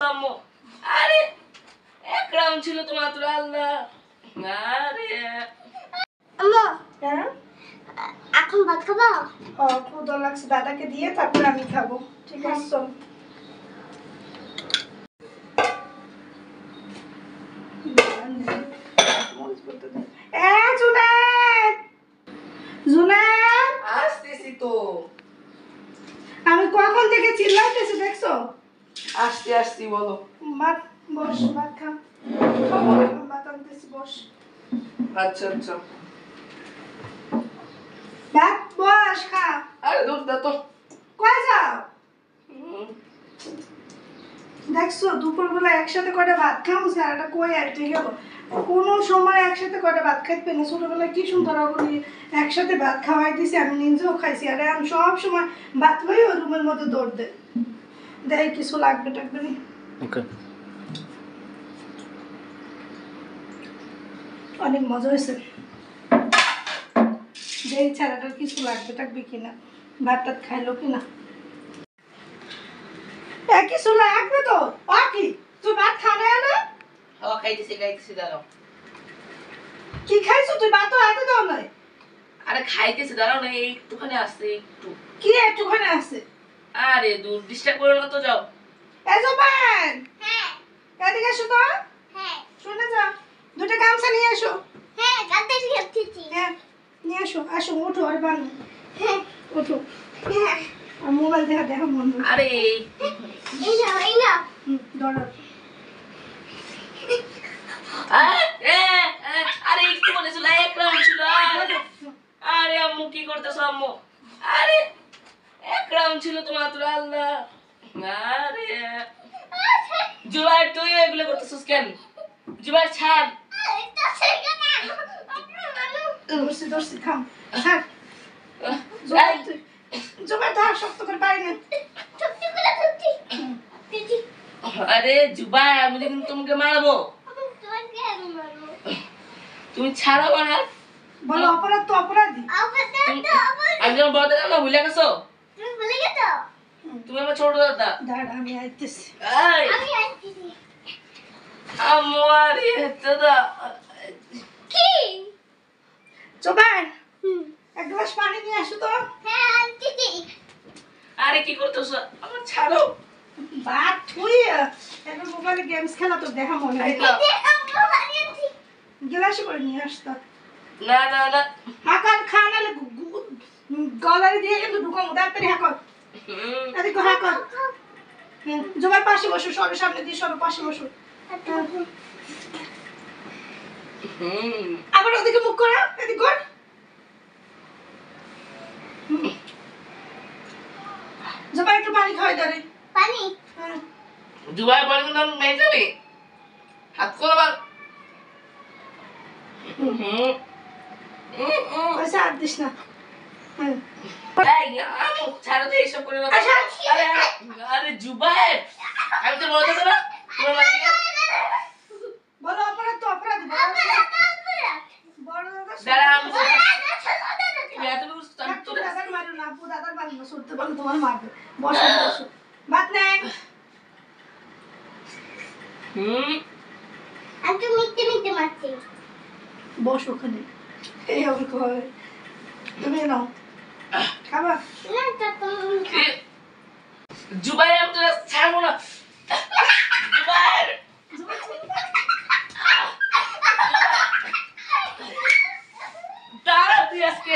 আম্মু আরে এক রাউন্ড ছিল তো মাত্র আল্লাহ আরে আম্মু হ্যাঁ এখন ভাত খাবো? ক্ষুধা লাগছে, দাদাকে দিয়ে তারপর আমি খাবো। ঠিক আছে চল। আসতেছি তো। আমি কখন থেকে চিল্লাইতেছি দেখছো? আসতে বলো। ভাত বস, ভাত খা। ভাত আনতেছি, বস। আচ্ছা ভাত বস, খা। আরে দুধ দা তো। কই যাও? দেখছো দুপুরবেলা একসাথে করে ভাত খামু, স্যারটা কই আইতে গেল। কোনো সময় একসাথে করে ভাত খাইতে না। ছোটবেলায় কি সুন্দর করি একসাথে ভাত খাওয়াই দিছি, আমি নিজেও খাইছি। আরে আমি সব সময় ভাত লই ওই রুমের মধ্যে দৌড় দে দেয় কিছু লাগবে টাকবে নি। ওকে অনেক মজা হয়েছে। যেই ছাড়াটার কিছু লাগবে টাকবে কিনা, ভাত টাত খাইলো কিনা। কিছু লাগবে তো কি তুই ভাত খাবে না? খাইতেছি দাঁড়াও। কি খাইছো তুই? ভাত তো হাতে দাও নাই। আরে খাইতেছি দাঁড়াও না, একটুখানি আসছে একটু। কি একটুখানি আছে? আরে দূর ডিস্টার্ব করো না তো, যাও। এই জবান, হ্যাঁ এদিকে এসো তো। হ্যাঁ শুনে যা, দুটো গামছা নিয়ে এসো। হ্যাঁ কালকে খেতেছি। হ্যাঁ নিয়ে এসো। আসো উঠো আর বান হ্যাঁ উঠো। হ্যাঁ আর মোবাইল দেখা বন্ধ। আরে এই না ধরো। আরে একটু বলেছিল এক রাউন্ড ছিল। আরে আম্মু কি করতেছো আম্মু? আরে এক রাউন্ড ছিল তো মাত্র আল্লাহ। আরে জুবাইর তুই এগুলো করতেছিস কেন? জুবাইর ছাড়। দর্শি থাম। ছাড়। জবাই ধর, শক্ত করে পাই না। আরে জুবাইর আমি কিন্তু তোমাকে মারবো। তুমি ছাড়ো না। বলো অপরাধ তো অপরাধী। আমি যখন বড় দাদা না ভুলে গেছো? তুমি আমার ছোট দাদা। দাঁড়া আমি আইতেছি। আম্মু আরে দাদা জবাই এক গ্লাস পানি নিয়ে আসো তো। আরে কি করতেছো? আমার ছাড়ো। ভাত থুই এখন মোবাইলে গেমস খেলা তো দেখা মনে হয়। গ্লাসে করে নিয়ে আসতো। না হাকার খা নালে গলারে দিয়ে কিন্তু ঢুকাম তাড়াতাড়ি হাকর। এদিকে হাকর। জবাই পাশে বসো, সরো সামনে দিয়ে সরো, পাশে বসো। আবার ওদিকে মুখ করা, এদিকে কর। জবাই একটু পানি খাওয়াই দাঁড়ে। পানি জুবাই বলেন কিন্তু আমি মেয়ে যাবি হাত করো আবার। পয়সা আর দিস না। ছাড়ো তো এইসব করে না। আরে জুবাই আমি তো বলতে না তোমার মানে বলো অপরাধ তো অপরাধী। বড় দাঁড়া দাদা আমি দাদার মারো না, আপু দাদার মারো না, সত্যি বলো তোমার মারবে। বসো বসো, ভাত নেই। আমি তো মিথ্যে মারছি। বসো ওখানে। এই হবে কয় তুমি নাও খাবা। না তা তুমি জুবাই আমি তো ছাড়বো না। জুবাই দাঁড়া তুই আজকে